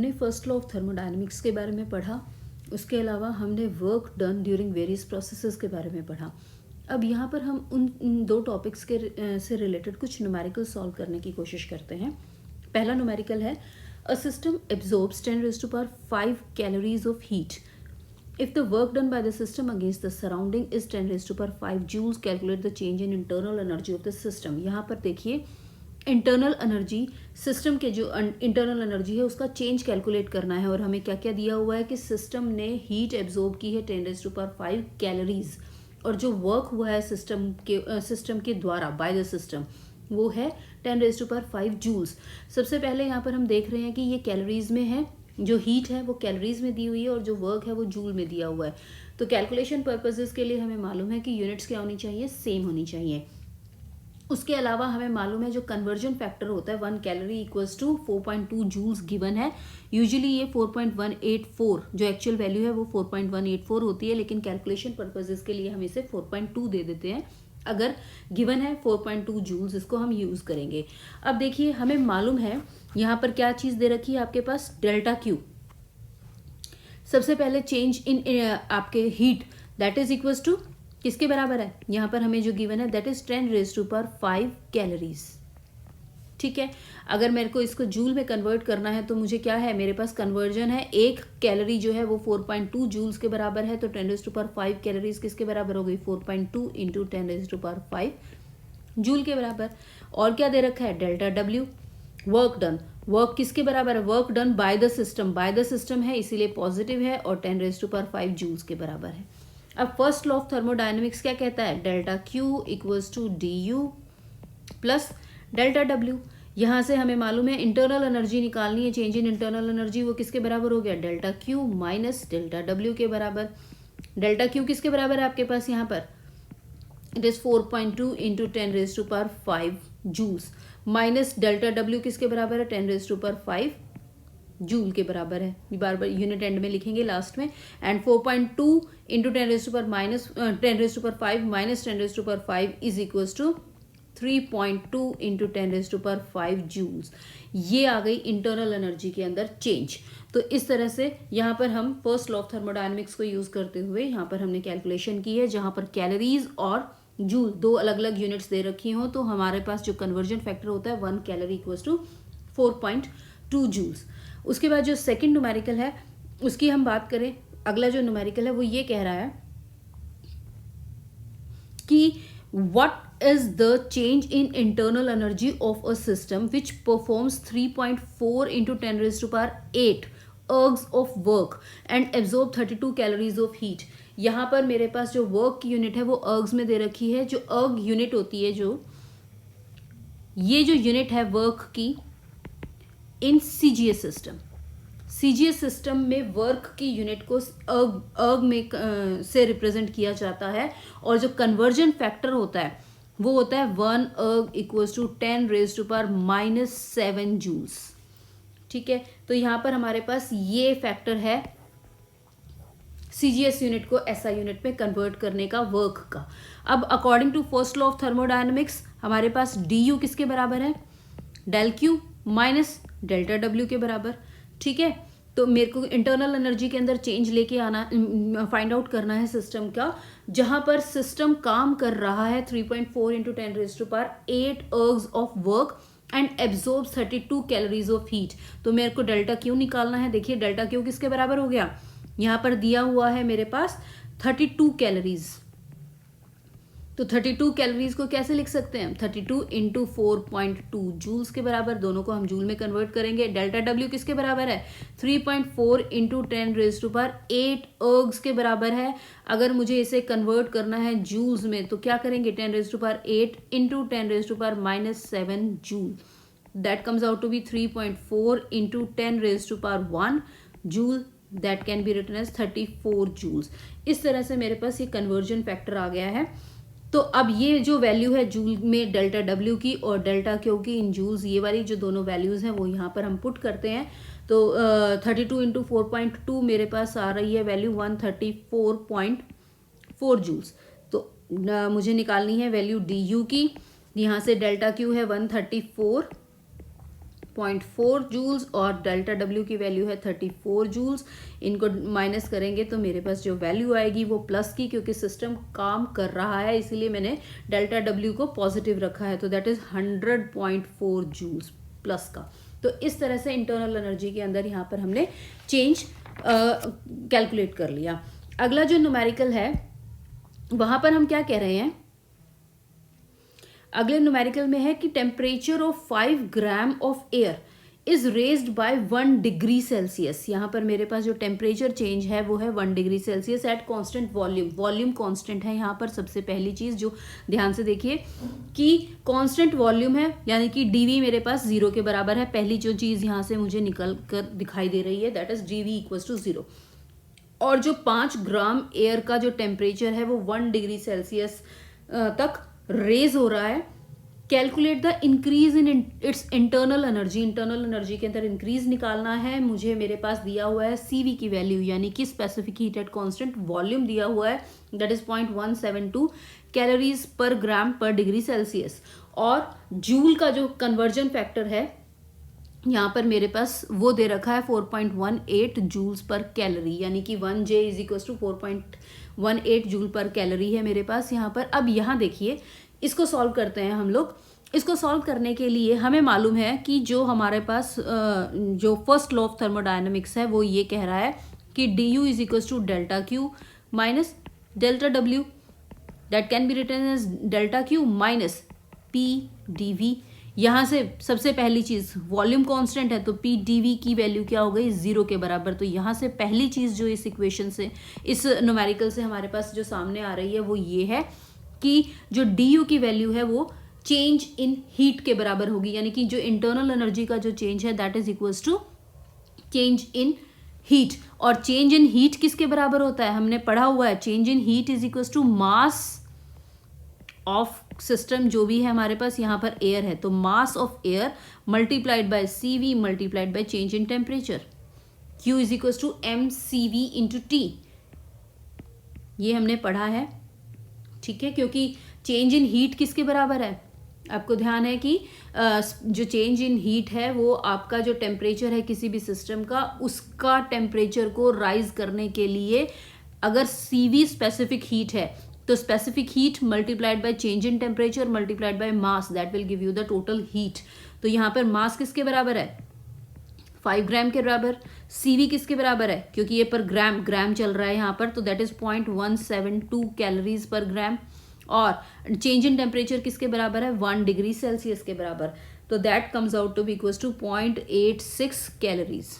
हमने first law of thermodynamics के बारे में पढ़ा, उसके अलावा हमने work done during various processes के बारे में पढ़ा। अब यहाँ पर हम उन दो टॉपिक्स के से रिलेटेड कुछ न्यूमेरिकल सॉल्व करने की कोशिश करते हैं। पहला न्यूमेरिकल है a system absorbs 10⁵ calories of heat if the work done by the system against the surrounding is 10⁵ joules, calculate the change in internal energy of the system। यहाँ पर देखिए इंटरनल एनर्जी, सिस्टम के जो internal energy है उसका change calculate करना है। और हमें क्या क्या दिया हुआ है कि सिस्टम ने हीट एब्जॉर्ब की है 10⁵ कैलोरीज, और जो वर्क हुआ है सिस्टम के द्वारा बाय द सिस्टम वो है 10⁵ जूल्स। सबसे पहले यहाँ पर हम देख रहे हैं कि ये कैलोरीज में है, जो हीट है वो कैलोरीज में दी हुई है और जो वर्क है वो जूल में दिया हुआ है। तो कैलकुलेशन पर्पसेस के लिए हमें मालूम है कि यूनिट्स क्या होनी चाहिए, सेम होनी चाहिए। उसके अलावा हमें मालूम है जो कन्वर्जन फैक्टर होता है 1 calorie equals to 4.2 joules given है। यूजुअली ये 4.184 जो एक्चुअल वैल्यू है वो 4.184 होती है, लेकिन कैलकुलेशन पर्पसेस के लिए हम इसे 4.2 दे देते हैं। अगर गिवन है 4.2 जूल्स, इसको हम यूज करेंगे। अब देखिए हमें मालूम है यहाँ पर क्या चीज दे रखी है आपके पास, डेल्टा क्यू। सबसे पहले चेंज इन आपके heat that is equals to किसके बराबर है, यहाँ पर हमें जो गिवन है दैट इज 10⁵ कैलोरीज। ठीक है, अगर मेरे को इसको जूल में कन्वर्ट करना है तो मुझे क्या है, मेरे पास कन्वर्जन है, एक कैलोरी जो है वो 4.2 जूल्स के बराबर है। तो 10⁵ कैलोरीज किसके बराबर हो गई, 4.2 इंटू 10⁵ जूल के बराबर। और क्या दे रखा है, delta W. Work done, work किसके बराबर है, work done by the system, by the system है इसीलिए पॉजिटिव है और 10⁵ जूल्स के बराबर है। अब फर्स्ट लॉ ऑफ थर्मोडायनेमिक्स क्या कहता है, delta Q equals to d U plus delta W. यहाँ से हमें मालूम है इंटरनल एनर्जी निकालनी है, चेंज इन इंटरनल एनर्जी, वो किसके बराबर हो गया, delta Q minus delta W के बराबर। डेल्टा क्यू किसके बराबर है आपके पास यहाँ पर, it is 4.2 into 10⁵ joules minus delta W किसके बराबर है, 10⁵ जूल के बराबर है। बार बार यूनिट एंड में लिखेंगे लास्ट में। And 4.2 into 10⁵ minus 10⁵ minus 10⁵ is equals to 3.2 into 10⁵ joules. ये आ गई इंटरनल एनर्जी के अंदर चेंज। तो इस तरह से यहाँ पर हम फर्स्ट लॉ ऑफ थर्मोडायनेमिक्स को यूज करते हुए यहाँ पर हमने कैलकुलेशन की है, जहाँ पर कैलोरीज और जूल दो अलग अलग यूनिट्स दे रखी हों तो हमारे पास जो कन्वर्जन फैक्टर होता है 1 कैलोरी इक्वल्स टू 4.2 जूल्स। उसके बाद जो सेकंड न्यूमेरिकल है उसकी हम बात करें, अगला जो न्यूमेरिकल है वो ये कह रहा है कि what is the change in internal energy of a system which performs 3.4 into 10⁸ ergs of work and absorb 32 calories of heat। यहाँ पर मेरे पास जो वर्क की यूनिट है वो ergs में दे रखी है। जो erg यूनिट होती है, जो ये जो यूनिट है वर्क की in CGS system, CGS system में वर्क की यूनिट को erg में से रिप्रेजेंट किया जाता है। और जो कन्वर्जन फैक्टर होता है वो होता है 1 erg इक्वल्स टू 10⁻⁻7 जूल्स। ठीक है, तो यहाँ पर हमारे पास ये फैक्टर है सीजीएस यूनिट को एसआई यूनिट में कन्वर्ट करने का वर्क का। अब according to first law of thermodynamics हमारे पास डी यू किसके बराबर है, del Q minus delta W के बराबर। ठीक है, तो मेरे को इंटरनल एनर्जी के अंदर चेंज लेके आना, फाइंड आउट करना है सिस्टम का, जहां पर सिस्टम काम कर रहा है 3.4 into 10⁸ ergs of work and absorb 32 calories of heat. तो मेरे को डेल्टा क्यू निकालना है। देखिए डेल्टा क्यू किसके बराबर हो गया, यहाँ पर दिया हुआ है मेरे पास 32 कैलोरीज। तो 32 कैलोरीज को कैसे लिख सकते हैं, 32 इंटू 4.2 जूल्स के बराबर, दोनों को हम जूल में कन्वर्ट करेंगे। डेल्टा डब्ल्यू किसके बराबर है, 3.4 इंटू 10⁸ ergs के बराबर है। अगर मुझे इसे कन्वर्ट करना है जूल्स में तो क्या करेंगे, 10⁸ into 10⁻⁻7 joule, that comes out to be 3.4 into 10⁻1 joule, that can be written as 34 joules. इस तरह से मेरे पास ये कन्वर्जन फैक्टर आ गया है। तो अब ये जो वैल्यू है जूल में डेल्टा डब्ल्यू की और डेल्टा क्यू की इन जूल्स, ये वाली जो दोनों वैल्यूज हैं वो यहाँ पर हम पुट करते हैं। तो 32 इंटू 4.2 मेरे पास आ रही है वैल्यू 134.4 जूल्स। तो मुझे निकालनी है वैल्यू डी यू की। यहाँ से डेल्टा क्यू है 134 0.4 जूल्स और डेल्टा डब्ल्यू की वैल्यू है 34 जूल्स। इनको माइनस करेंगे तो मेरे पास जो वैल्यू आएगी वो प्लस की, क्योंकि सिस्टम काम कर रहा है इसीलिए मैंने डेल्टा डब्ल्यू को पॉजिटिव रखा है, तो दैट इज 100.4 जूल्स प्लस का। तो इस तरह से इंटरनल एनर्जी के अंदर यहाँ पर हमने चेंज कैलकुलेट कर लिया। अगला जो न्यूमेरिकल है वहां पर हम क्या कह रहे हैं, अगले न्यूमेरिकल में है कि temperature of 5 gram of air is raised bye 1 degree Celsius. यहाँ पर मेरे पास जो टेम्परेचर चेंज है वो है 1 degree Celsius at constant volume. Volume constant है यहाँ पर। सबसे पहली चीज जो ध्यान से देखिए कि कांस्टेंट वॉल्यूम है, यानी कि डीवी मेरे पास 0 के बराबर है। पहली जो चीज यहाँ से मुझे निकल कर दिखाई दे रही है that is dV equal to 0। और जो 5 ग्राम एयर का जो टेम्परेचर है वो 1 डिग्री सेल्सियस तक रेज हो रहा है। Calculate the increase in its internal energy. Internal energy के अंदर इंक्रीज निकालना है मुझे। मेरे पास दिया हुआ है सीवी की वैल्यू, यानी कि specific heat at constant volume दिया हुआ है, that is 0.172 calories per gram पर डिग्री सेल्सियस। और जूल का जो कन्वर्जन फैक्टर है यहाँ पर मेरे पास वो दे रखा है 4.18 जूल्स पर कैलोरी, यानी कि 1J is equal to 4.18 joule per calorie है मेरे पास यहाँ पर। अब यहाँ देखिए इसको सॉल्व करते हैं हम लोग। इसको सॉल्व करने के लिए हमें मालूम है कि जो हमारे पास जो फर्स्ट लॉ ऑफ थर्मोडायनेमिक्स है वो ये कह रहा है कि du is equal to delta Q minus delta W, that can be written as delta Q minus P d V. यहाँ से सबसे पहली चीज वॉल्यूम कांस्टेंट है तो पी डीवी की वैल्यू क्या हो गई 0 के बराबर। तो यहाँ से पहली चीज जो इस इक्वेशन से, इस न्यूमेरिकल से हमारे पास जो सामने आ रही है वो ये है कि जो डी यू की वैल्यू है वो चेंज इन हीट के बराबर होगी, यानी कि जो इंटरनल एनर्जी का जो चेंज है that is equals to change in heat. और चेंज इन हीट किसके बराबर होता है, हमने पढ़ा हुआ है, change in heat is equals to mass of system जो भी है हमारे पास यहाँ पर एयर है, तो mass of air multiplied by CV multiplied by change in temperature. Q is equals to m c v into T, ये हमने पढ़ा है, ठीक है। क्योंकि चेंज इन हीट किसके बराबर है, आपको ध्यान है कि जो चेंज इन हीट है वो आपका जो टेम्परेचर है किसी भी सिस्टम का, उसका टेम्परेचर को राइज करने के लिए अगर CV स्पेसिफिक हीट है तो specific heat multiplied by change in temperature multiplied by mass, that will give you the total heat. तो यहाँ पर मास किसके बराबर है 5 ग्राम के बराबर। CV किसके बराबर है, क्योंकि ये पर ग्राम चल रहा है यहाँ पर, तो दैट इज 0.172 कैलोरीज पर ग्राम। और चेंज इन टेम्परेचर किसके बराबर है 1 डिग्री सेल्सियस के बराबर, तो that comes out to be equals to 0.86 calories.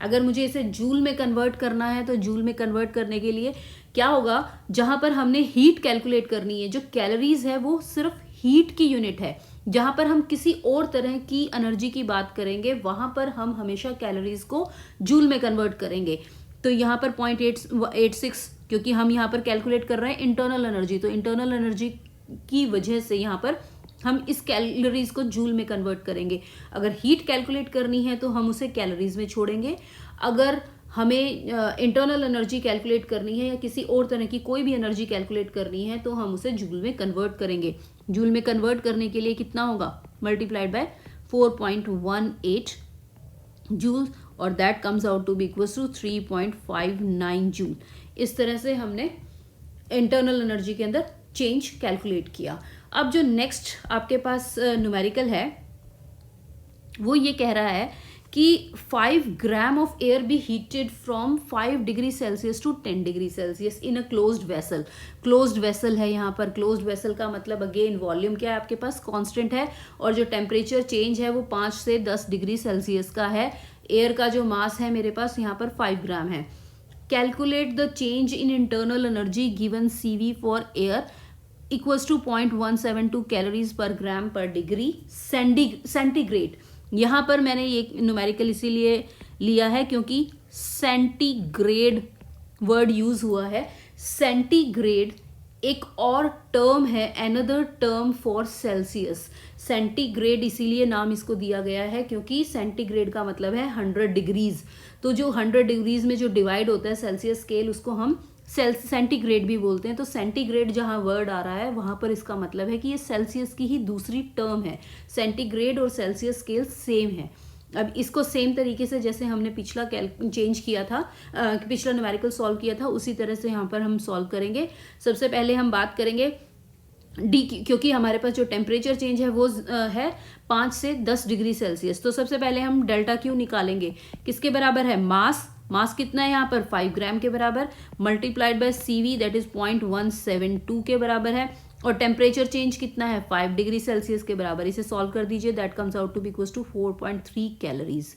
अगर मुझे इसे जूल में कन्वर्ट करना है तो जूल में कन्वर्ट करने के लिए क्या होगा, जहां पर हमने हीट कैलकुलेट करनी है, जो कैलोरीज है वो सिर्फ हीट की यूनिट है। जहां पर हम किसी और तरह की एनर्जी की बात करेंगे वहां पर हम हमेशा कैलोरीज को जूल में कन्वर्ट करेंगे। तो यहाँ पर 0.86, क्योंकि हम यहाँ पर कैलकुलेट कर रहे हैं इंटरनल एनर्जी, तो इंटरनल एनर्जी की वजह से यहाँ पर हम इस कैलोरीज को जूल में कन्वर्ट करेंगे। अगर हीट कैलकुलेट करनी है तो हम उसे कैलोरीज में छोड़ेंगे। अगर हमें इंटरनल एनर्जी कैलकुलेट करनी है या किसी और तरह की कोई भी एनर्जी कैलकुलेट करनी है तो हम उसे जूल में कन्वर्ट करेंगे। जूल में कन्वर्ट करने के लिए कितना होगा, मल्टीप्लाइड बाय 4.18 जूल, और that comes out to be equals to 3.59 joule. इस तरह से हमने इंटरनल एनर्जी के अंदर चेंज कैलकुलेट किया। अब जो नेक्स्ट आपके पास न्यूमेरिकल है वो ये कह रहा है कि 5 gram of air be heated from 5 degree Celsius to 10 degree Celsius in a closed vessel. Closed vessel है यहाँ पर। क्लोज्ड वेसल का मतलब अगेन वॉल्यूम क्या है आपके पास कांस्टेंट है, और जो टेम्परेचर चेंज है वो 5 से 10 डिग्री सेल्सियस का है। एयर का जो मास है मेरे पास यहाँ पर 5 ग्राम है। Calculate the change in internal energy given CV for air equals to 0.172 calories per gram पर डिग्री सेंटीग्रेड। यहाँ पर मैंने ये न्यूमेरिकल इसीलिए लिया है क्योंकि सेंटीग्रेड वर्ड यूज हुआ है। सेंटीग्रेड एक और टर्म है, another term for Celsius. Centigrade इसीलिए नाम इसको दिया गया है क्योंकि सेंटीग्रेड का मतलब है 100 डिग्रीज। तो जो 100 डिग्रीज में जो डिवाइड होता है सेल्सियस स्केल, उसको हम सेंटीग्रेड भी बोलते हैं। तो सेंटीग्रेड जहाँ वर्ड आ रहा है वहाँ पर इसका मतलब है कि ये सेल्सियस की ही दूसरी टर्म है। सेंटीग्रेड और सेल्सियस स्केल सेम है। अब इसको सेम तरीके से जैसे हमने पिछला चेंज किया था, पिछला न्यूमेरिकल सॉल्व किया था, उसी तरह से यहाँ पर हम सॉल्व करेंगे। सबसे पहले हम बात करेंगे डी की, क्योंकि हमारे पास जो टेम्परेचर चेंज है वो है 5 से 10 डिग्री सेल्सियस। तो सबसे पहले हम डेल्टा क्यू निकालेंगे। किसके बराबर है? मास कितना है यहाँ पर? 5 ग्राम के बराबर, multiplied by CV that is 0.172 के बराबर है। और टेम्परेचर चेंज कितना है? 5 डिग्री सेल्सियस के बराबर। इसे सॉल्व कर दीजिए, that comes out to be equals to 4.3 calories.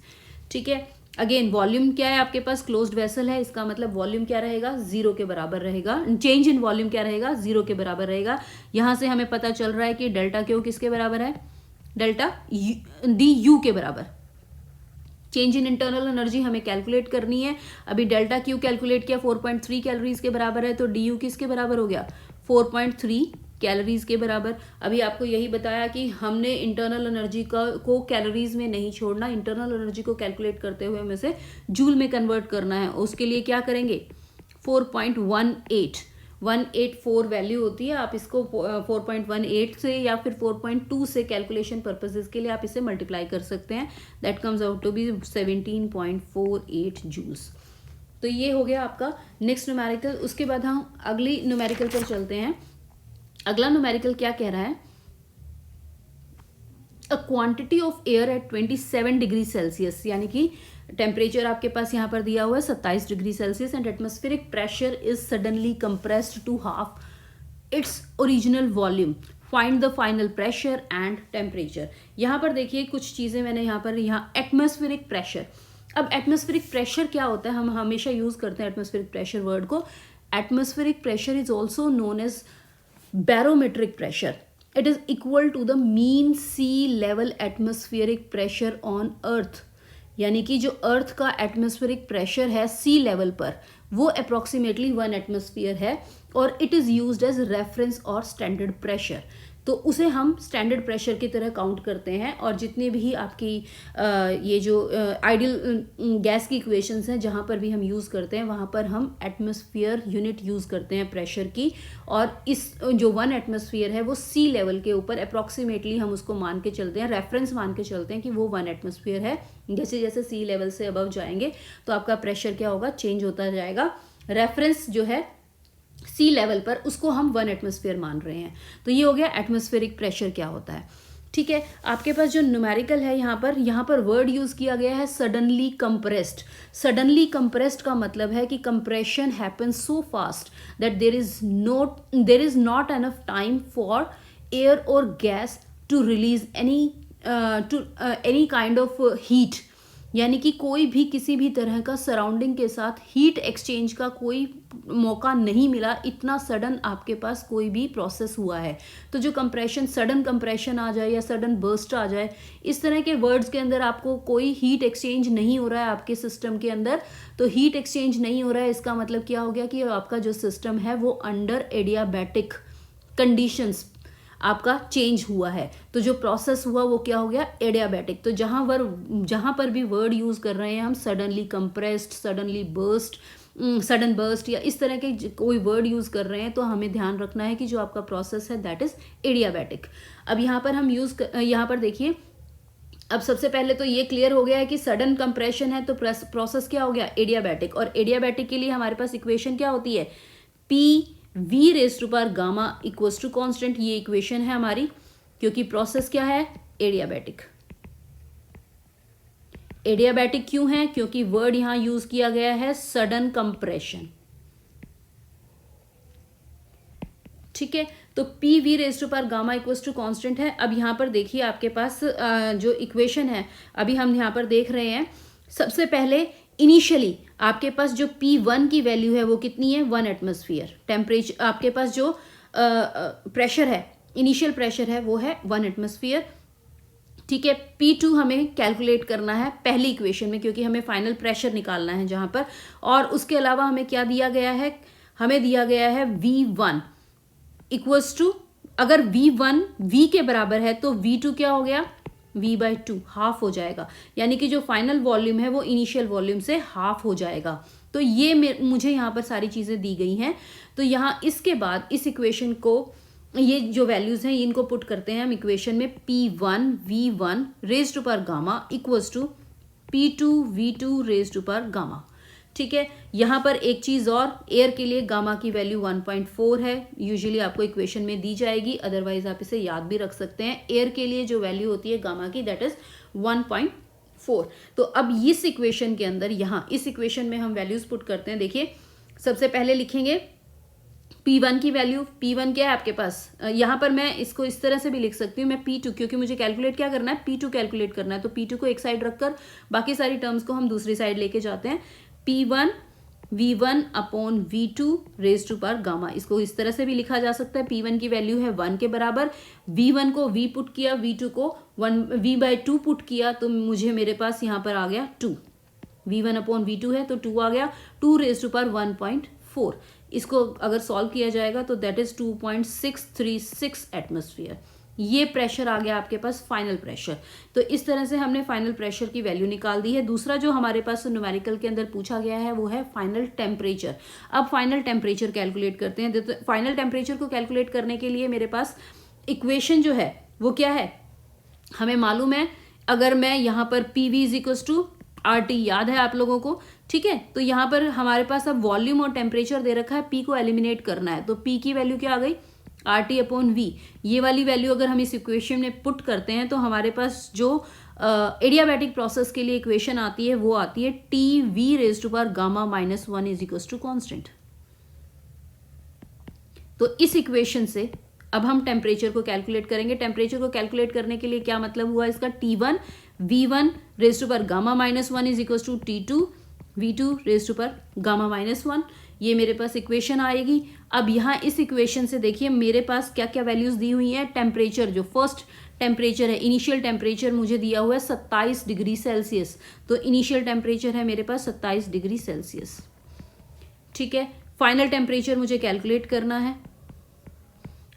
ठीक है। अगेन वॉल्यूम क्या है आपके पास? क्लोज्ड वेसल है, इसका मतलब वॉल्यूम क्या रहेगा? 0 के बराबर रहेगा। चेंज इन वॉल्यूम क्या रहेगा? 0 के बराबर रहेगा। यहां से हमें पता चल रहा है कि डेल्टा क्यू किसके बराबर है? डेल्टा डी यू के बराबर। चेंज इन इंटरनल एनर्जी हमें कैलकुलेट करनी है। अभी डेल्टा क्यू कैलकुलेट किया, 4.3 कैलोरीज के बराबर है, तो डी यू किसके बराबर हो गया? 4.3 कैलोरीज के बराबर। अभी आपको यही बताया कि हमने इंटरनल एनर्जी को कैलोरीज में नहीं छोड़ना, इंटरनल एनर्जी को कैलकुलेट करते हुए हमें से जूल में कन्वर्ट करना है। उसके लिए क्या करेंगे? 184 वैल्यू होती है। आप इसको 4.18 से या फिर 4.2 से कैलकुलेशन पर्पसेस के लिए आप इसे मल्टीप्लाई कर सकते हैं। That comes out to be 17.48 joules. तो ये हो गया आपका नेक्स्ट न्यूमेरिकल। उसके बाद हम अगली न्यूमेरिकल पर चलते हैं। अगला न्यूमेरिकल क्या कह रहा है? A quantity of air at 27 degree Celsius, यानी कि टेम्परेचर आपके पास यहां पर दिया हुआ है 27 degree Celsius, and atmospheric pressure is suddenly compressed to half its original volume. Find the final pressure and temperature. यहां पर देखिए कुछ चीजें मैंने यहाँ एटमॉस्फेरिक प्रेशर। अब एटमॉस्फेरिक प्रेशर क्या होता है? हम हमेशा यूज करते हैं एटमॉस्फेरिक प्रेशर वर्ड को। Atmospheric pressure is also known as barometric pressure. It is equal to the mean sea level atmospheric pressure on earth. यानी कि जो अर्थ का एटमॉस्फेरिक प्रेशर है सी लेवल पर वो अप्रोक्सीमेटली 1 एटमॉस्फेयर है, और it is used as reference और स्टैंडर्ड प्रेशर। तो उसे हम स्टैंडर्ड प्रेशर की तरह काउंट करते हैं। और जितने भी आपकी ये जो आइडियल गैस की इक्वेशंस हैं जहाँ पर भी हम यूज़ करते हैं वहाँ पर हम एटमॉस्फेयर यूनिट यूज़ करते हैं प्रेशर की। और इस जो 1 एटमॉस्फेयर है वो सी लेवल के ऊपर अप्रॉक्सीमेटली हम उसको मान के चलते हैं, रेफरेंस मान के चलते हैं कि वो 1 एटमॉस्फेयर है। जैसे जैसे सी लेवल से अबव जाएंगे तो आपका प्रेशर क्या होगा? चेंज होता जाएगा। रेफरेंस जो है सी लेवल पर उसको हम 1 एटमॉस्फेयर मान रहे हैं। तो ये हो गया एटमॉस्फेरिक प्रेशर क्या होता है। ठीक है। आपके पास जो न्यूमेरिकल है यहाँ पर वर्ड यूज किया गया है सडनली कंप्रेस्ड। सडनली कंप्रेस्ड का मतलब है कि compression happens so fast that there is not enough time for air और gas to release any kind of heat. यानी कि कोई भी किसी भी तरह का सराउंडिंग के साथ हीट एक्सचेंज का कोई मौका नहीं मिला, इतना सडन आपके पास कोई भी प्रोसेस हुआ है। तो जो कंप्रेशन, सडन कंप्रेशन आ जाए या सडन बर्स्ट आ जाए, इस तरह के वर्ड्स के अंदर आपको कोई हीट एक्सचेंज नहीं हो रहा है आपके सिस्टम के अंदर। तो हीट एक्सचेंज नहीं हो रहा है, इसका मतलब क्या हो गया कि आपका जो सिस्टम है वो अंडर एडियाबैटिक कंडीशंस आपका चेंज हुआ है। तो जो प्रोसेस हुआ वो क्या हो गया? एडियाबैटिक। तो जहां पर भी वर्ड यूज कर रहे हैं हम suddenly compressed, suddenly burst, sudden burst या इस तरह के कोई वर्ड यूज कर रहे हैं तो हमें ध्यान रखना है कि जो आपका प्रोसेस है दैट इज एडियाबैटिक। अब यहाँ पर देखिए, अब सबसे पहले तो ये क्लियर हो गया है कि सडन कंप्रेशन है तो प्रोसेस क्या हो गया? एडियाबैटिक। और एडियाबैटिक के लिए हमारे पास इक्वेशन क्या होती है? PV raise to power gamma equals to constant. ये इक्वेशन है हमारी, क्योंकि प्रोसेस क्या है? एडियाबैटिक। एडियाबैटिक क्यों है? क्योंकि वर्ड यहां यूज किया गया है सडन कंप्रेशन। ठीक है। तो PV raise to power gamma equals to constant है। अब यहां पर देखिए आपके पास जो इक्वेशन है अभी हम यहां पर देख रहे हैं। सबसे पहले इनिशियली आपके पास जो P1 की वैल्यू है वो कितनी है? 1 एटमॉस्फेयर। टेम्परेचर आपके पास जो प्रेशर है, इनिशियल प्रेशर है वो है 1 एटमॉस्फेयर। ठीक है। P2 हमें कैलकुलेट करना है पहली इक्वेशन में, क्योंकि हमें फाइनल प्रेशर निकालना है जहां पर। और उसके अलावा हमें क्या दिया गया है? हमें दिया गया है V1 इक्वल्स टू, अगर V1 V के बराबर है तो V2 क्या हो गया? V/2 हाफ हो जाएगा। यानी कि जो फाइनल वॉल्यूम है वो इनिशियल वॉल्यूम से हाफ हो जाएगा। तो ये मुझे यहाँ पर सारी चीज़ें दी गई हैं। तो यहाँ इसके बाद इस इक्वेशन को, ये जो वैल्यूज हैं इनको पुट करते हैं हम इक्वेशन में। P1 V1 raise to power gamma equals to P2 V2 raise to power gamma. ठीक है, यहाँ पर एक चीज और, एयर के लिए गामा की वैल्यू 1.4 है, यूजुअली आपको इक्वेशन में दी जाएगी, अदरवाइज आप इसे याद भी रख सकते हैं। एयर के लिए जो वैल्यू होती है गामा की दैट इज 1.4। तो अब इस इक्वेशन के अंदर, यहाँ इस इक्वेशन में हम वैल्यूज पुट करते हैं। देखिए सबसे पहले लिखेंगे P1 की वैल्यू। P1 क्या है आपके पास, यहाँ पर मैं इसको इस तरह से भी लिख सकती हूँ मैं P2, क्योंकि मुझे कैलकुलेट क्या करना है, P2 कैलकुलेट करना है। तो P2 को एक साइड रखकर बाकी सारी टर्म्स को हम दूसरी साइड लेके जाते हैं। P1 V1 upon V2 raise to power gamma, इसको इस तरह से भी लिखा जा सकता है। P1 की वैल्यू है 1 के बराबर, V1 को V पुट किया, V2 को V/2 पुट किया, तो मुझे मेरे पास यहाँ पर आ गया 2। V1 अपॉन V2 है तो 2 आ गया, 2 रेज टू पावर 1.4। इसको अगर सॉल्व किया जाएगा तो दैट इज 2.636 एटमॉस्फेयर। ये प्रेशर आ गया आपके पास फाइनल प्रेशर। तो इस तरह से हमने फाइनल प्रेशर की वैल्यू निकाल दी है। दूसरा जो हमारे पास न्यूमेरिकल के अंदर पूछा गया है वो है फाइनल टेम्परेचर। अब फाइनल टेम्परेचर कैलकुलेट करते हैं। तो फाइनल टेम्परेचर को कैलकुलेट करने के लिए मेरे पास इक्वेशन जो है वो क्या है, हमें मालूम है। अगर मैं यहाँ पर PV is equal to RT याद है आप लोगों को, ठीक है। तो यहाँ पर हमारे पास अब वॉल्यूम और टेम्परेचर दे रखा है, P को एलिमिनेट करना है। तो P की वैल्यू क्या आ गई, RT अपॉन V। ये वाली वैल्यू अगर हम इस इक्वेशन में पुट करते हैं तो हमारे पास जो एडियाबैटिक प्रोसेस के लिए इक्वेशन आती है वो आती है TV raise to power gamma -1 is equal to constant. तो इस इक्वेशन से अब हम टेम्परेचर को कैलकुलेट करेंगे। टेम्परेचर को कैलकुलेट करने के लिए क्या मतलब हुआ इसका, T1 V1 raise to power gamma -1 is equal to T2 V2 raise to power gamma -1। ये मेरे पास इक्वेशन आएगी। अब यहाँ इस इक्वेशन से देखिए मेरे पास क्या क्या वैल्यूज दी हुई है। टेम्परेचर, जो फर्स्ट टेम्परेचर है, इनिशियल टेम्परेचर मुझे दिया हुआ है 27 डिग्री सेल्सियस। तो इनिशियल टेम्परेचर है मेरे पास 27 डिग्री सेल्सियस, ठीक है। फाइनल टेम्परेचर मुझे कैलकुलेट करना है।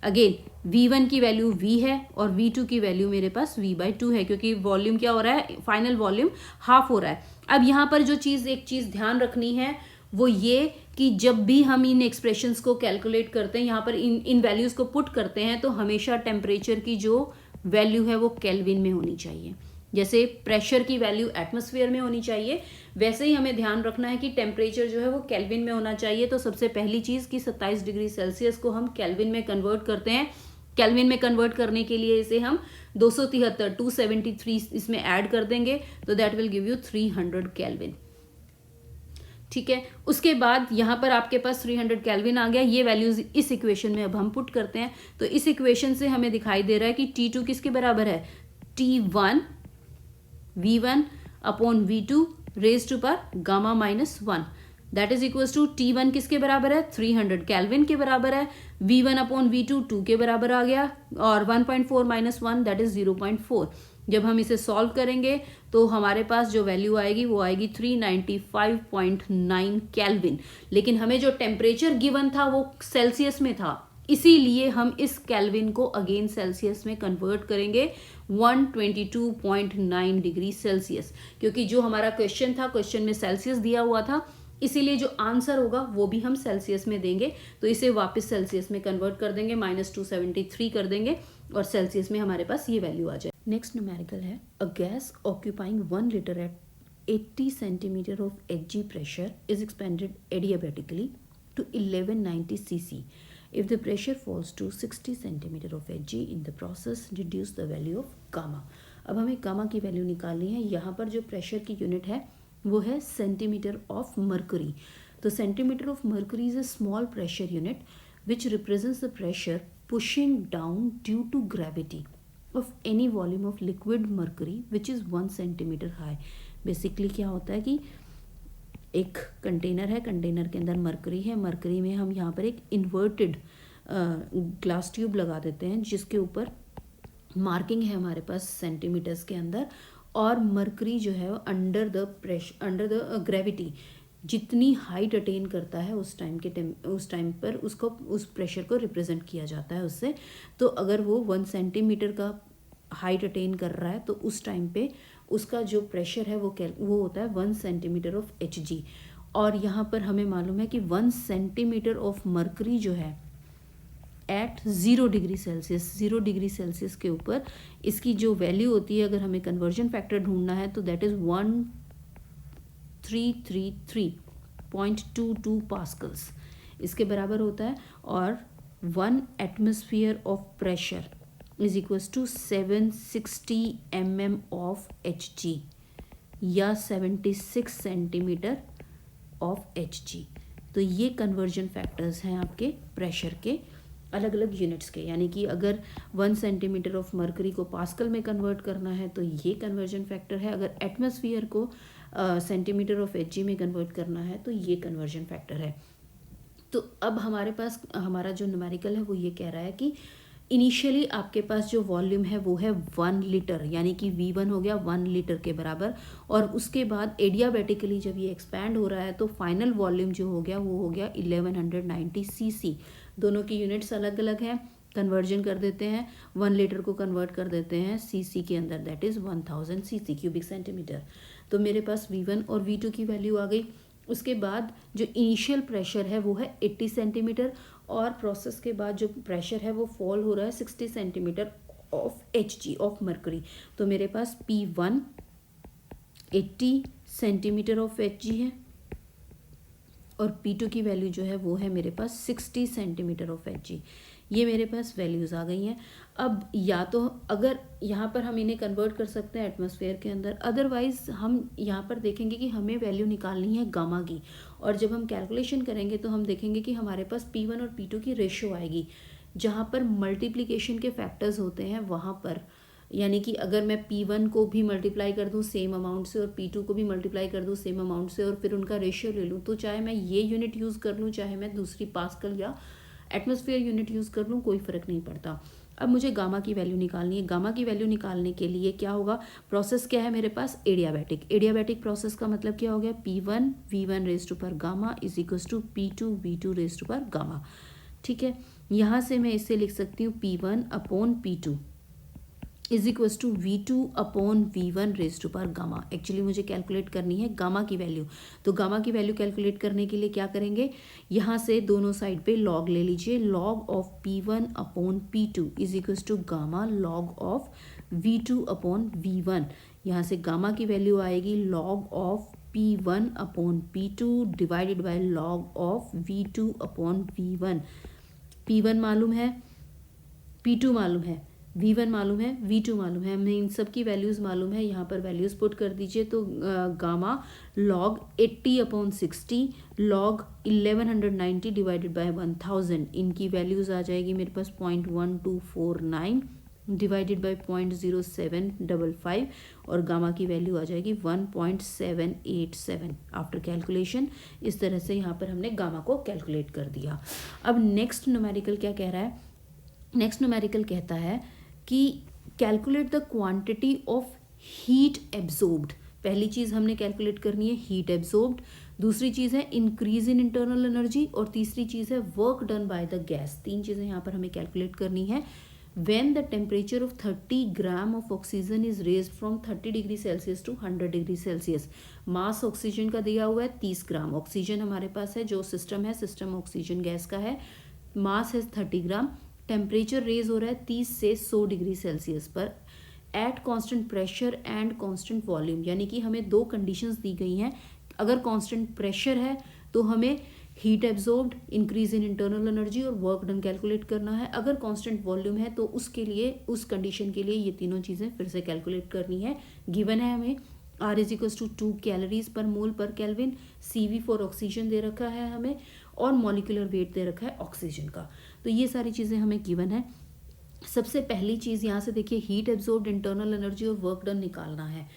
अगेन V1 की वैल्यू V है और V2 की वैल्यू मेरे पास V/2 है, क्योंकि वॉल्यूम क्या हो रहा है, फाइनल वॉल्यूम हाफ हो रहा है। अब यहाँ पर जो चीज़, एक चीज़ ध्यान रखनी है वो ये कि जब भी हम इन एक्सप्रेशंस को कैलकुलेट करते हैं, यहाँ पर इन वैल्यूज़ को पुट करते हैं, तो हमेशा टेम्परेचर की जो वैल्यू है वो केल्विन में होनी चाहिए। जैसे प्रेशर की वैल्यू एटमॉस्फेयर में होनी चाहिए, वैसे ही हमें ध्यान रखना है कि टेम्परेचर जो है वो केल्विन में होना चाहिए। तो सबसे पहली चीज़ कि 27 डिग्री सेल्सियस को हम केल्विन में कन्वर्ट करते हैं। केल्विन में कन्वर्ट करने के लिए इसे हम 273 इसमें ऐड कर देंगे, तो that will give you 300 kelvin, ठीक है। उसके बाद यहाँ पर आपके पास 300 केल्विन आ गया। ये वैल्यूज इस इक्वेशन में अब हम पुट करते हैं। तो इस इक्वेशन से हमें दिखाई दे रहा है कि T2 किसके बराबर है, T1 V1 upon V2 raise to power gamma -1 that is equal to T1 किसके बराबर है, 300 केल्विन के बराबर है। V1 अपॉन V2 2 के बराबर आ गया, और 1.4 - 1 दैट इज 0.4। जब हम इसे सॉल्व करेंगे तो हमारे पास जो वैल्यू आएगी वो आएगी 395.9 केल्विन। लेकिन हमें जो टेम्परेचर गिवन था वो सेल्सियस में था, इसीलिए हम इस केल्विन को अगेन सेल्सियस में कन्वर्ट करेंगे 122.9 डिग्री सेल्सियस, क्योंकि जो हमारा क्वेश्चन था, क्वेश्चन में सेल्सियस दिया हुआ था, इसीलिए जो आंसर होगा वो भी हम सेल्सियस में देंगे। तो इसे वापस सेल्सियस में कन्वर्ट कर देंगे, -273 कर देंगे और सेल्सियस में हमारे पास ये वैल्यू आ जाए। नेक्स्ट न्यूमेरिकल है, a gas occupying 1 litre at 80 centimetre of Hg pressure is expanded adiabatically to 1190 cc. If the pressure falls to 60 centimeter of Hg in the process, reduce the value of gamma. अब हमें gamma की value निकालनी है। यहाँ पर जो pressure की unit है वो है सेंटीमीटर ऑफ मर्करी। तो centimetre of mercury is a small pressure unit which represents the pressure pushing down due to gravity of any volume of liquid mercury which is 1 centimetre high. Basically क्या होता है कि एक container है, container के अंदर mercury है, mercury में हम यहाँ पर एक इन्वर्टेड ग्लास ट्यूब लगा देते हैं जिसके ऊपर मार्किंग है हमारे पास सेंटीमीटर्स के अंदर, और मरकरी जो है अंडर द ग्रेविटी जितनी हाइट अटेन करता है उस टाइम पर उसको, उस प्रेशर को रिप्रेजेंट किया जाता है उससे। तो अगर वो 1 सेंटीमीटर का हाइट अटेन कर रहा है तो उस टाइम पे उसका जो प्रेशर है वो होता है 1 सेंटीमीटर ऑफ Hg। और यहाँ पर हमें मालूम है कि 1 सेंटीमीटर ऑफ मर्करी जो है at 0 degree Celsius, 0 degree Celsius के ऊपर इसकी जो वैल्यू होती है, अगर हमें कन्वर्जन फैक्टर ढूंढना है तो दैट इज़ 1333.22 पास्कल्स इसके बराबर होता है। और 1 atmosphere of pressure is equals to 760 mm ऑफ Hg या 76 सेंटीमीटर ऑफ Hg। तो ये कन्वर्जन फैक्टर्स हैं आपके प्रेशर के अलग अलग यूनिट्स के, यानी कि अगर 1 सेंटीमीटर ऑफ मर्करी को पास्कल में कन्वर्ट करना है तो ये कन्वर्जन फैक्टर है, अगर एटमॉस्फेयर को सेंटीमीटर ऑफ Hg में कन्वर्ट करना है तो ये कन्वर्जन फैक्टर है। तो अब हमारे पास हमारा जो न्यूमेरिकल है वो ये कह रहा है कि इनिशियली आपके पास जो वॉल्यूम है वो है 1 लीटर, यानी कि V1 हो गया 1 लीटर के बराबर, और उसके बाद एडियाबेटिकली जब ये एक्सपैंड हो रहा है तो फाइनल वॉल्यूम जो हो गया वो हो गया 1190 cc। दोनों की यूनिट्स अलग अलग हैं, कन्वर्जन कर देते हैं, 1 लीटर को कन्वर्ट कर देते हैं cc के अंदर, that is 1000 cc cubic centimetre. तो मेरे पास V1 और V2 की वैल्यू आ गई। उसके बाद जो इनिशियल प्रेशर है वो है 80 सेंटीमीटर, और प्रोसेस के बाद जो प्रेशर है वो फॉल हो रहा है 60 centimetre of Hg of mercury. तो मेरे पास P1 80 सेंटीमीटर ऑफ Hg है और P2 की वैल्यू जो है वो है मेरे पास 60 सेंटीमीटर ऑफ Hg। ये मेरे पास वैल्यूज़ आ गई हैं। अब या तो अगर यहाँ पर हम इन्हें कन्वर्ट कर सकते हैं एटमॉस्फेयर के अंदर, अदरवाइज हम यहाँ पर देखेंगे कि हमें वैल्यू निकालनी है गामा की, और जब हम कैलकुलेशन करेंगे तो हम देखेंगे कि हमारे पास P1 और P2 की रेशो आएगी, जहाँ पर मल्टीप्लिकेशन के फैक्टर्स होते हैं वहाँ पर, यानी कि अगर मैं P1 को भी मल्टीप्लाई कर दूँ सेम अमाउंट से और P2 को भी मल्टीप्लाई कर दूँ सेम अमाउंट से और फिर उनका रेशियो ले लूँ, तो चाहे मैं ये यूनिट यूज़ कर लूँ चाहे मैं दूसरी पास्कल या एटमॉस्फेयर यूनिट यूज़ कर लूँ, कोई फ़र्क नहीं पड़ता। अब मुझे गामा की वैल्यू निकालनी है। गामा की वैल्यू निकालने के लिए क्या होगा, प्रोसेस क्या है मेरे पास, एडियाबैटिक। एडियाबैटिक प्रोसेस का मतलब क्या हो गया, P1 V1 raise to power gamma is equals to P2 V2 raise to power gamma. ठीक है, यहाँ से मैं इसे लिख सकती हूँ P1 upon P2 is equals to V2 upon V1 raise to power gamma. Actually मुझे कैलकुलेट करनी है गामा की वैल्यू, तो गामा की वैल्यू कैलकुलेट करने के लिए क्या करेंगे, यहाँ से दोनों साइड पे लॉग ले लीजिए। Log of P1 upon P2 is equals to gamma log of V2 upon V1। यहाँ से गामा की वैल्यू आएगी log of P1 upon P2 divided by log of V2 upon V1। P1 मालूम है, P2 मालूम है, V1 मालूम है, V2 मालूम है, हमें इन सब की वैल्यूज़ मालूम है। यहाँ पर वैल्यूज़ पुट कर दीजिए, तो gamma log 80 upon 60 log 1190 divided by 1000, इनकी वैल्यूज़ आ जाएगी मेरे पास 0.1249 डिवाइडेड बाय 0.0755 और गामा की वैल्यू आ जाएगी 1.787 आफ्टर कैलकुलेशन। इस तरह से यहाँ पर हमने गामा को कैलकुलेट कर दिया। अब नेक्स्ट न्यूमेरिकल क्या कह रहा है, नेक्स्ट न्यूमेरिकल कहता है कि calculate the quantity of heat absorbed. पहली चीज़ हमने कैलकुलेट करनी है हीट एब्जॉर्ब्ड, दूसरी चीज़ है इंक्रीज इन इंटरनल एनर्जी, और तीसरी चीज़ है work done by the gas. तीन चीज़ें यहाँ पर हमें कैलकुलेट करनी है। When the temperature of 30 gram of oxygen is raised from 30 degree Celsius to 100 degree Celsius. Mass oxygen का दिया हुआ है 30 ग्राम, ऑक्सीजन हमारे पास है, जो सिस्टम है सिस्टम ऑक्सीजन गैस का है, मास है 30 ग्राम, टेम्परेचर रेज हो रहा है 30 से 100 डिग्री सेल्सियस पर at constant pressure and constant volume. यानी कि हमें दो कंडीशंस दी गई हैं। अगर कांस्टेंट प्रेशर है तो हमें heat absorbed, increase in internal energy और वर्क डन कैलकुलेट करना है। अगर कांस्टेंट वॉल्यूम है तो उसके लिए, उस कंडीशन के लिए ये तीनों चीज़ें फिर से कैलकुलेट करनी है। गिवन है हमें R is equals to 2 calories per mole per kelvin, CV for oxygen दे रखा है हमें, और मॉलिक्यूलर वेट दे रखा है ऑक्सीजन का। तो ये सारी चीज़ें हमें गिवन है। सबसे पहली चीज़ यहाँ से देखिए, हीट एब्जॉर्ब्ड, इंटरनल एनर्जी और वर्क डन निकालना है।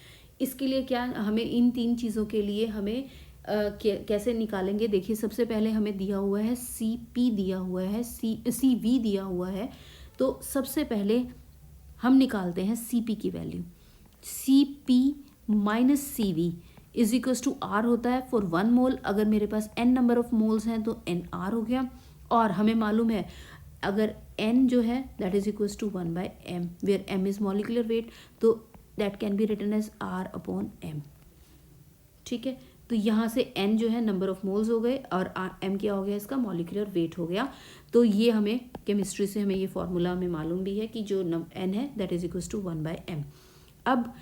इसके लिए क्या हमें, इन तीन चीज़ों के लिए हमें कैसे निकालेंगे, देखिए सबसे पहले हमें दिया हुआ है CP दिया हुआ है, CV दिया हुआ है। तो सबसे पहले हम निकालते हैं CP की value. CP minus CV is equals to R होता है फॉर 1 मोल। अगर मेरे पास n नंबर ऑफ मोल्स हैं तो NR हो गया, और हमें मालूम है अगर n जो है that is equals to 1/m, where m is molecular weight, तो that can be written as R upon m। ठीक है, तो यहाँ से n जो है नंबर ऑफ मोल्स हो गए और m क्या हो गया, इसका मॉलिक्यूलर वेट हो गया। तो ये हमें केमिस्ट्री से हमें ये फॉर्मूला हमें मालूम भी है कि जो n है that is equals to 1/m। अब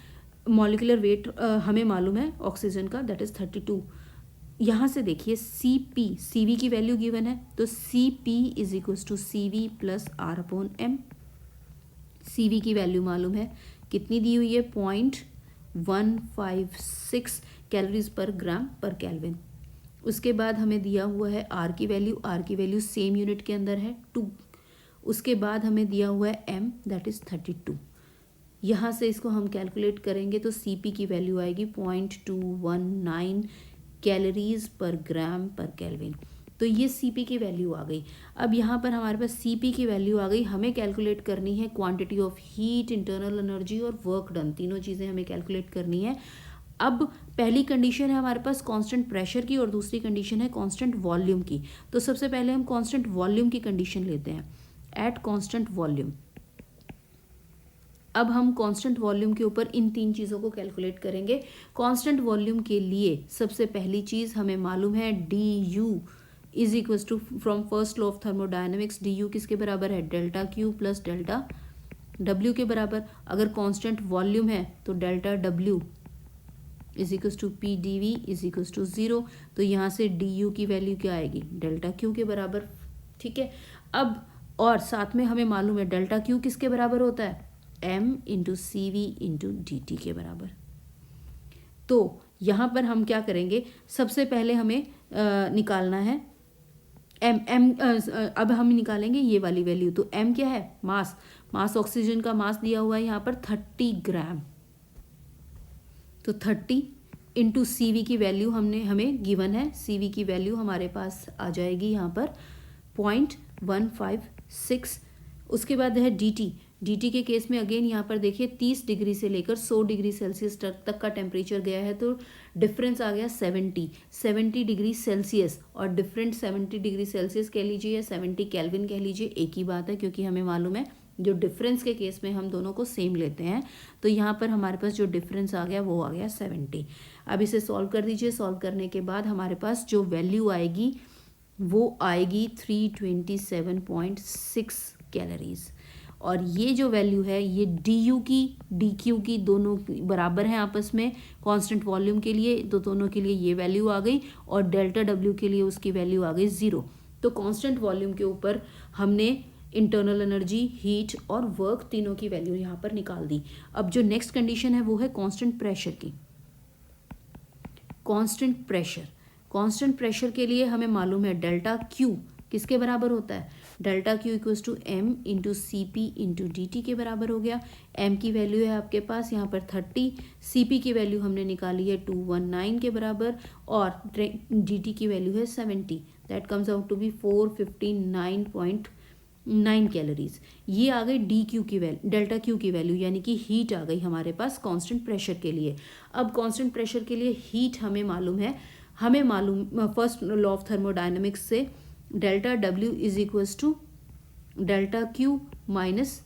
मॉलिक्यूलर वेट हमें मालूम है ऑक्सीजन का, दैट इज 32। यहाँ से देखिए CV की वैल्यू गिवन है, तो Cp is equals to CV plus R/m। CV की वैल्यू मालूम है, कितनी दी हुई है, 0.156 कैलोरीज पर ग्राम पर केल्विन। उसके बाद हमें दिया हुआ है R की वैल्यू सेम यूनिट के अंदर है 2। उसके बाद हमें दिया हुआ है M दैट इज़ 32। यहाँ से इसको हम कैलकुलेट करेंगे तो Cp की वैल्यू आएगी 0.219 कैलोरीज पर ग्राम पर केल्विन। तो ये Cp की वैल्यू आ गई। अब यहाँ पर हमारे पास Cp की वैल्यू आ गई, हमें कैलकुलेट करनी है quantity of heat, internal energy और वर्क डन, तीनों चीज़ें हमें कैलकुलेट करनी है। अब पहली कंडीशन है हमारे पास कांस्टेंट प्रेशर की और दूसरी कंडीशन है कांस्टेंट वॉल्यूम की। तो सबसे पहले हम कांस्टेंट वॉल्यूम की कंडीशन लेते हैं, एट कांस्टेंट वॉल्यूम। अब हम कांस्टेंट वॉल्यूम के ऊपर इन तीन चीज़ों को कैलकुलेट करेंगे। कांस्टेंट वॉल्यूम के लिए सबसे पहली चीज़ हमें मालूम है du is equals to, from first law of thermodynamics, du किसके बराबर है, delta Q plus delta W के बराबर। अगर कांस्टेंट वॉल्यूम है तो delta W is equals to PdV is equals to 0। तो यहाँ से du की वैल्यू क्या आएगी, डेल्टा Q के बराबर। ठीक है, अब और साथ में हमें मालूम है डेल्टा Q किसके बराबर होता है, m into CV into dt के बराबर। तो यहाँ पर हम क्या करेंगे, सबसे पहले हमें निकालना है अब हम निकालेंगे ये वाली वैल्यू। तो m क्या है, मास ऑक्सीजन का मास दिया हुआ है यहाँ पर 30 ग्राम। तो 30 इंटू CV की वैल्यू हमें गिवन है, CV की वैल्यू हमारे पास आ जाएगी यहाँ पर 0.156। उसके बाद है dt के केस में अगेन यहाँ पर देखिए 30 डिग्री से लेकर 100 डिग्री सेल्सियस तक का टेम्परेचर गया है, तो डिफरेंस आ गया 70 डिग्री सेल्सियस। और डिफरेंट 70 डिग्री सेल्सियस कह लीजिए या 70 केल्विन कह लीजिए, एक ही बात है, क्योंकि हमें मालूम है जो डिफरेंस के केस में हम दोनों को सेम लेते हैं। तो यहाँ पर हमारे पास जो डिफरेंस आ गया वो आ गया 70। अब इसे सॉल्व कर दीजिए। सॉल्व करने के बाद हमारे पास जो वैल्यू आएगी वो आएगी 327.6 कैलोरीज। और ये जो वैल्यू है ये du की dq की दोनों बराबर हैं आपस में कांस्टेंट वॉल्यूम के लिए, तो दोनों के लिए ये वैल्यू आ गई। और डेल्टा w के लिए उसकी वैल्यू आ गई 0। तो कांस्टेंट वॉल्यूम के ऊपर हमने इंटरनल एनर्जी, हीट और वर्क तीनों की वैल्यू यहाँ पर निकाल दी। अब जो नेक्स्ट कंडीशन है वो है कांस्टेंट प्रेशर की। कांस्टेंट प्रेशर के लिए हमें मालूम है डेल्टा Q किसके बराबर होता है, delta Q equals to m into CP into dt के बराबर हो गया। m की वैल्यू है आपके पास यहाँ पर 30, CP की वैल्यू हमने निकाली है 219 के बराबर और dt की वैल्यू है 70, that comes out to be 459.9 calories. ये आ गई dq की वैल्यू, डेल्टा Q की वैल्यू, यानी कि हीट आ गई हमारे पास कांस्टेंट प्रेशर के लिए। अब कांस्टेंट प्रेशर के लिए हीट हमें मालूम फर्स्ट लॉ ऑफ थर्मोडायनेमिक्स से delta W is equals to delta Q minus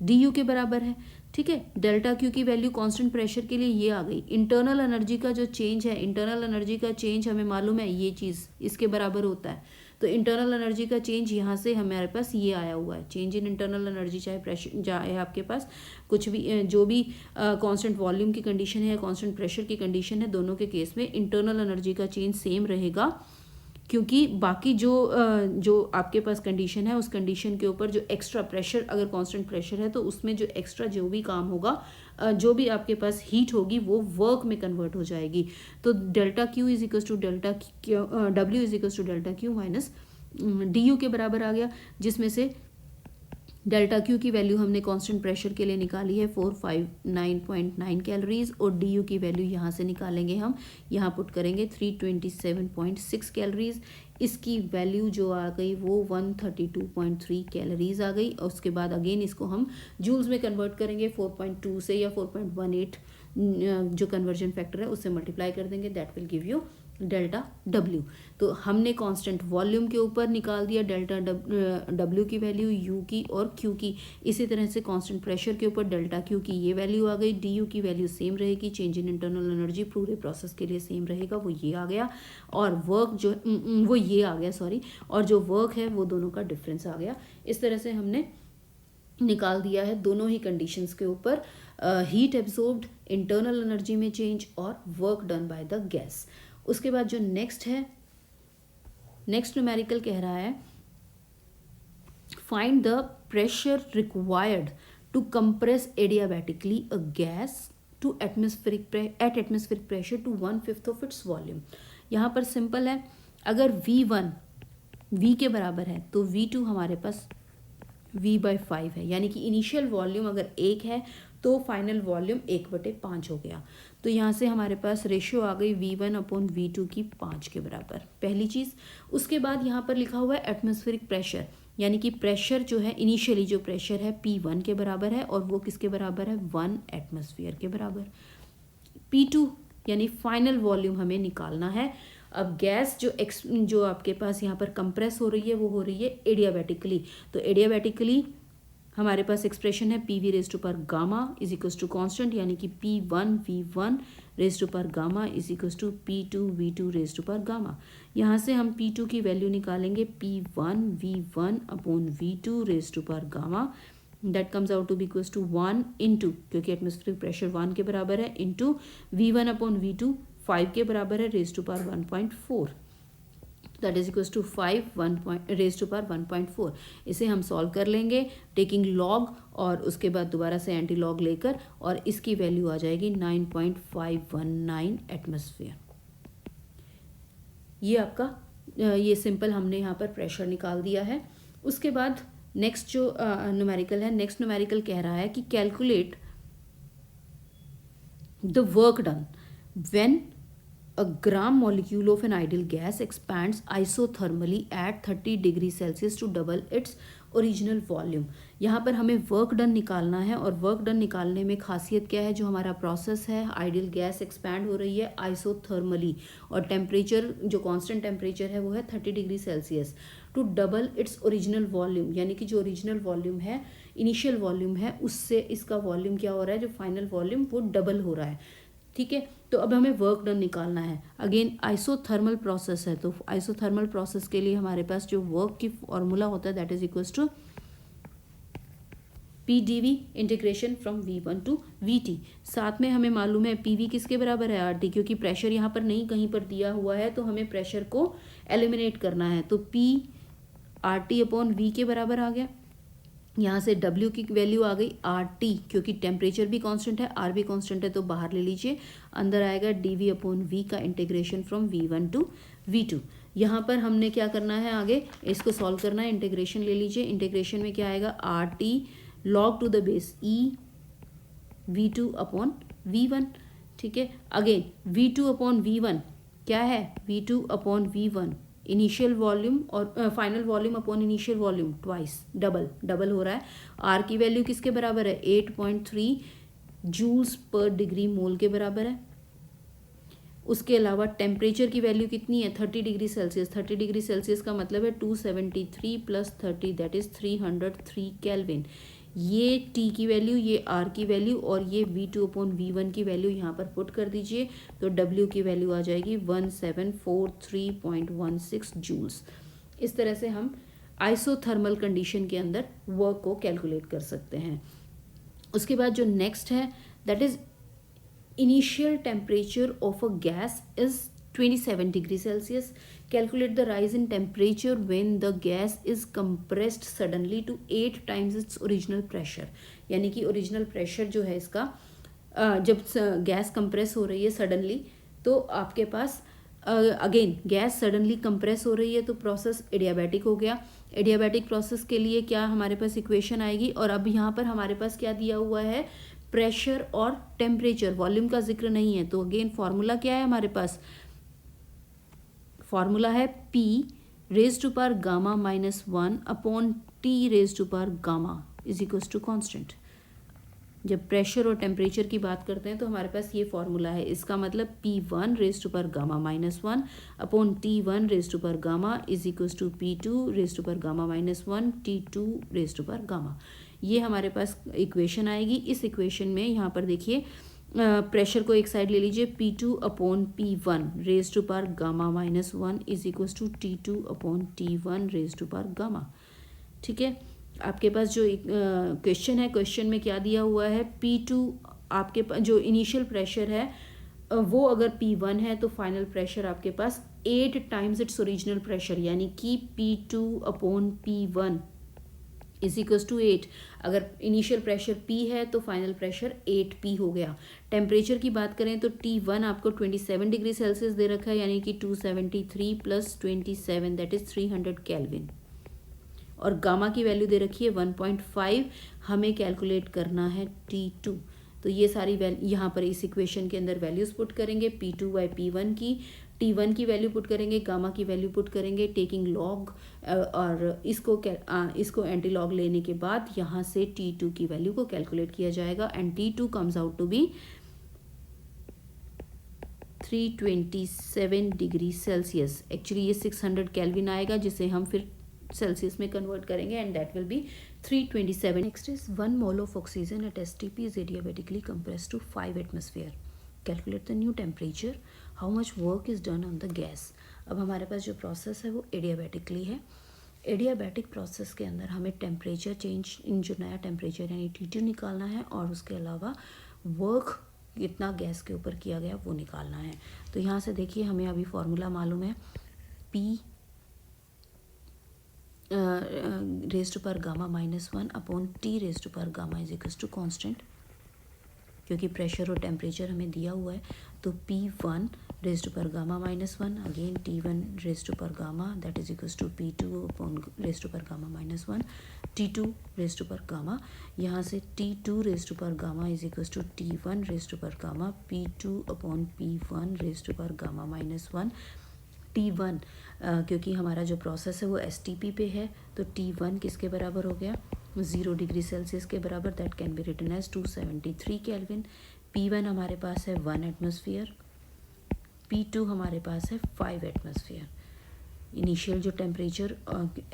du के बराबर है। ठीक है, डेल्टा Q की वैल्यू कांस्टेंट प्रेशर के लिए ये आ गई। इंटरनल एनर्जी का जो चेंज है, इंटरनल एनर्जी का चेंज हमें मालूम है ये चीज़ इसके बराबर होता है। तो इंटरनल एनर्जी का चेंज यहाँ से हमारे पास ये आया हुआ है, चेंज इन इंटरनल एनर्जी, चाहे प्रेशर चाहे आपके पास कुछ भी जो भी कांस्टेंट वॉल्यूम की कंडीशन है या कांस्टेंट प्रेशर की कंडीशन है, दोनों के केस में इंटरनल एनर्जी का चेंज सेम रहेगा। क्योंकि बाकी जो आपके पास कंडीशन है उस कंडीशन के ऊपर जो एक्स्ट्रा प्रेशर, अगर कांस्टेंट प्रेशर है तो उसमें जो एक्स्ट्रा जो भी काम होगा, जो भी आपके पास हीट होगी वो वर्क में कन्वर्ट हो जाएगी। तो delta Q is equals to delta W is equals to delta Q minus du के बराबर आ गया, जिसमें से डेल्टा Q की वैल्यू हमने कांस्टेंट प्रेशर के लिए निकाली है 459.9 कैलोरीज और du की वैल्यू यहाँ से निकालेंगे हम, यहाँ पुट करेंगे 327.6 कैलोरीज। इसकी वैल्यू जो आ गई वो 132.3 कैलोरीज आ गई। और उसके बाद अगेन इसको हम जूल्स में कन्वर्ट करेंगे 4.2 से या 4.18 जो कन्वर्जन फैक्टर है उससे मल्टीप्लाई कर देंगे, that will give you delta W. तो हमने कांस्टेंट वॉल्यूम के ऊपर निकाल दिया डेल्टा डब्ल्यू की वैल्यू, यू की और क्यू की। इसी तरह से कांस्टेंट प्रेशर के ऊपर डेल्टा क्यू की ये वैल्यू आ गई, डी यू की वैल्यू सेम रहेगी, चेंज इन इंटरनल एनर्जी पूरे प्रोसेस के लिए सेम रहेगा, वो ये आ गया। और वर्क जो वो ये आ गया सॉरी, और जो वर्क है वो दोनों का डिफरेंस आ गया। इस तरह से हमने निकाल दिया है दोनों ही कंडीशंस के ऊपर, हीट एब्जॉर्ब्ड, इंटरनल एनर्जी में चेंज और work done by the gas. उसके बाद जो नेक्स्ट है, नेक्स्ट न्यूमेरिकल कह रहा है find the pressure required to compress adiabatically a gas to atmospheric pressure to 1/5 of its volume. यहाँ पर सिंपल है, अगर V1 V के बराबर है तो V2 हमारे पास V/5 है, यानी कि इनिशियल वॉल्यूम अगर 1 है तो फाइनल वॉल्यूम 1/5 हो गया। तो यहाँ से हमारे पास रेशियो आ गई V1/V2 की 5 के बराबर, पहली चीज़। उसके बाद यहाँ पर लिखा हुआ है एटमॉस्फेरिक प्रेशर, यानी कि प्रेशर जो है इनिशियली जो प्रेशर है P1 के बराबर है और वो किसके बराबर है 1 एटमॉस्फेयर के बराबर। P2 यानी फाइनल वॉल्यूम हमें निकालना है। अब गैस जो आपके पास यहाँ पर कंप्रेस हो रही है वो हो रही है एडियाबैटिकली, तो एडियाबैटिकली हमारे पास एक्सप्रेशन है PV raise to power gamma is equals to constant, यानी कि P1 V1 raise to power gamma is equals to P2 V2 raise to power gamma. यहाँ से हम P2 की वैल्यू निकालेंगे P1 V1 upon V2 raise to power gamma, that comes out to be equals to 1 into, क्योंकि atmospheric pressure 1 के बराबर है, into V1 upon V2 5 के बराबर है raise to power 1.4, that is equals to 5 raise to power 1.4। इसे हम solve कर लेंगे टेकिंग लॉग और उसके बाद दोबारा से एंटी लॉग लेकर, और इसकी वैल्यू आ जाएगी 9.519 एटमॉस्फेयर। ये आपका ये सिंपल हमने यहाँ पर प्रेशर निकाल दिया है। उसके बाद नेक्स्ट जो न्यूमेरिकल है, नेक्स्ट न्यूमेरिकल कह रहा है कि calculate the work done when a gram molecule of an ideal gas expands isothermally at 30 degree Celsius to double its original volume. यहाँ पर हमें वर्क डन निकालना है, और वर्क डन निकालने में खासियत क्या है, जो हमारा प्रोसेस है आइडियल गैस एक्सपैंड हो रही है आइसोथर्मली, और टेम्परेचर जो कांस्टेंट टेम्परेचर है वो है 30 degree Celsius to double its original volume, यानी कि जो ओरिजिनल वॉल्यूम है इनिशियल वॉल्यूम है उससे इसका वॉल्यूम क्या हो रहा है, जो फाइनल वॉल्यूम वो डबल हो रहा है। ठीक है, तो अब हमें वर्क डन निकालना है। अगेन आइसोथर्मल प्रोसेस है, तो आइसोथर्मल प्रोसेस के लिए हमारे पास जो वर्क की फॉर्मूला होता है that is equals to PdV integration from V1 to VT। साथ में हमें मालूम है PV किसके बराबर है RT, क्योंकि प्रेशर यहाँ पर नहीं कहीं पर दिया हुआ है तो हमें प्रेशर को एलिमिनेट करना है, तो P RT अपॉन V के बराबर आ गया। यहाँ से W की वैल्यू आ गई RT, क्योंकि टेम्परेचर भी कांस्टेंट है, R भी कांस्टेंट है, तो बाहर ले लीजिए, अंदर आएगा DV अपॉन V का integration from V1 to V2। यहाँ पर हमने क्या करना है, आगे इसको सॉल्व करना है, इंटीग्रेशन ले लीजिए। इंटीग्रेशन में क्या आएगा RT log to the base E V2 upon V1। ठीक है, अगेन V2 अपॉन V1 क्या है, V2 upon V1 initial volume और final volume upon initial volume twice, double हो रहा है। आर की वैल्यू किसके बराबर है 8.3 जूल्स पर डिग्री मोल के बराबर है। उसके अलावा टेम्परेचर की वैल्यू कितनी है 30 डिग्री सेल्सियस। 30 डिग्री सेल्सियस का मतलब है 273 प्लस 30 दैट इज 303 केल्विन। ये T की वैल्यू, ये R की वैल्यू और ये V2 अपॉन V1 की वैल्यू यहाँ पर पुट कर दीजिए, तो W की वैल्यू आ जाएगी 1743.16 जूल्स। इस तरह से हम आइसोथर्मल कंडीशन के अंदर वर्क को कैलकुलेट कर सकते हैं। उसके बाद जो नेक्स्ट है that is initial temperature of a gas is 27 degree Celsius. Calculate the rise in temperature when the gas is compressed suddenly to 8 times its original pressure। यानी कि ओरिजिनल प्रेशर जो है इसका जब गैस कंप्रेस हो रही है सडनली, तो आपके पास अगेन गैस सडनली कंप्रेस हो रही है तो प्रोसेस एडियाबैटिक हो गया। एडियाबैटिक प्रोसेस के लिए क्या हमारे पास इक्वेशन आएगी, और अब यहाँ पर हमारे पास क्या दिया हुआ है प्रेशर और टेम्परेचर, वॉल्यूम का जिक्र नहीं है। तो अगेन फॉर्मूला क्या है हमारे पास, फॉर्मूला है P raise to power gamma -1 upon T raise to power gamma is equals to constant. जब प्रेशर और टेम्परेचर की बात करते हैं तो हमारे पास ये फॉर्मूला है, इसका मतलब P1 raise to power gamma -1 upon T1 raise to power gamma is equals to P2 raise to power gamma -1 T2 raise to power gamma. ये हमारे पास इक्वेशन आएगी। इस इक्वेशन में यहाँ पर देखिए प्रेशर को एक साइड ले लीजिए, P2 upon P1 raise to power gamma -1 is equals to T2 upon T1 raise to power gamma. ठीक है, आपके पास जो क्वेश्चन है, क्वेश्चन में क्या दिया हुआ है, P2 आपके पास जो इनिशियल प्रेशर है वो अगर P1 है तो फाइनल प्रेशर आपके पास 8 टाइम्स इट्स ओरिजिनल प्रेशर, यानी कि P2 upon P1 is equals to 8। अगर इनिशियल प्रेशर P है तो फाइनल प्रेशर 8P हो गया। टेम्परेचर की बात करें तो T1 आपको 27 डिग्री सेल्सियस दे रखा है, यानी कि 273 प्लस 27 दैट इज 300 केल्विन, और गामा की वैल्यू दे रखी है 1.5। हमें कैलकुलेट करना है T2। तो ये सारी वैल्यू यहाँ पर इस इक्वेशन के अंदर वैल्यूज़ पुट करेंगे, P2 बाई P1 की, T1 की वैल्यू पुट करेंगे, गामा की वैल्यू पुट करेंगे, टेकिंग लॉग, और इसको एंटी लॉग लेने के बाद यहाँ से T2 की वैल्यू को कैलकुलेट किया जाएगा and T2 comes out to be 327 degree Celsius. Actually ये 600 केल्विन आएगा, जिसे हम फिर सेल्सियस में कन्वर्ट करेंगे and that will be 327। Next is 1 mole of oxygen at STP is adiabatically compressed to 5 atmosphere. Calculate the new temperature. How much work is done on the gas? अब हमारे पास जो process है वो adiabatically है। Adiabatic process के अंदर हमें temperature change, जो नया टेम्परेचर यानी T2 निकालना है, और उसके अलावा वर्क कितना गैस के ऊपर किया गया वो निकालना है। तो यहाँ से देखिए हमें अभी फॉर्मूला मालूम है, P raise to power gamma -1 upon T raise to power gamma is equals to constant, क्योंकि प्रेशर और टेम्परेचर हमें दिया हुआ है। तो P1 raise to power gamma -1 again T1 raise to power gamma that is equals to P2 upon raise to power gamma -1 T2 raise to power gamma. यहाँ से T2 raise to power gamma is equals to T1 raise to power gamma P2 upon P1 raise to power gamma -1 T1, क्योंकि हमारा जो process है वो STP पे है, तो T1 किसके बराबर हो गया, 0 डिग्री सेल्सियस के बराबर, that can be written as 273 kelvin. P1 हमारे पास है 1 एटमॉस्फेयर, P2 हमारे पास है 5 एटमॉस्फेयर। इनिशियल जो टेम्परेचर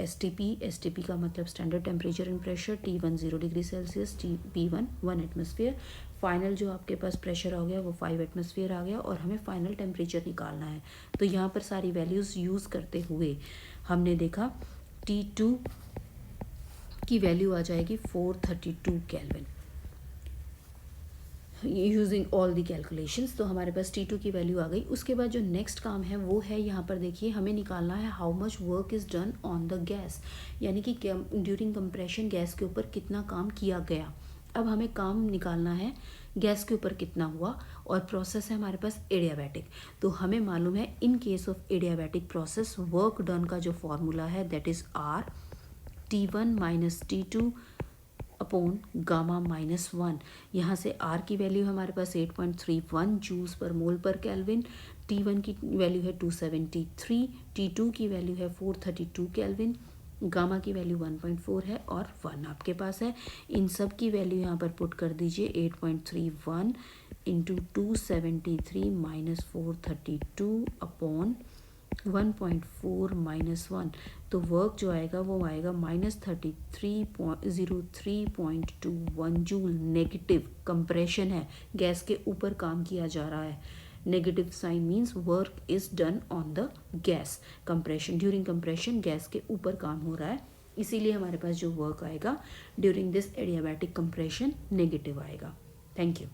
STP का मतलब standard temperature and pressure, T1 0 degree Celsius, P1 1 atmosphere. Final जो आपके पास प्रेशर आ गया वो 5 एटमॉस्फेयर आ गया, और हमें फाइनल टेम्परेचर निकालना है। तो यहाँ पर सारी वैल्यूज़ यूज़ करते हुए हमने देखा T2 की वैल्यू आ जाएगी 432 kelvin using all the calculations. तो हमारे पास T2 की वैल्यू आ गई। उसके बाद जो नेक्स्ट काम है वो है, यहाँ पर देखिए हमें निकालना है how much work is done on the gas, यानी कि ड्यूरिंग कंप्रेशन गैस के ऊपर कितना काम किया गया। अब हमें काम निकालना है गैस के ऊपर कितना हुआ, और प्रोसेस है हमारे पास एडियाबैटिक। तो हमें मालूम है in case of adiabatic process work done का जो फॉर्मूला है that is R T1 minus T2 upon gamma -1। यहाँ से R की वैल्यू हमारे पास 8.31 joules per mole per kelvin, T1 की वैल्यू है 273, T2 की वैल्यू है 432 केल्विन, गामा की वैल्यू 1.4 है और 1 आपके पास है। इन सब की वैल्यू यहाँ पर पुट कर दीजिए, 8.31 इंटू 273 माइनस 432 अपॉन 1.4 माइनस 1। तो वर्क जो आएगा वो आएगा -33.03.21 जूल। नेगेटिव कंप्रेशन है, गैस के ऊपर काम किया जा रहा है। Negative sign means work is done on the gas. Compression, during compression gas के ऊपर काम हो रहा है, इसीलिए हमारे पास जो वर्क आएगा during this adiabatic compression negative आएगा। Thank you.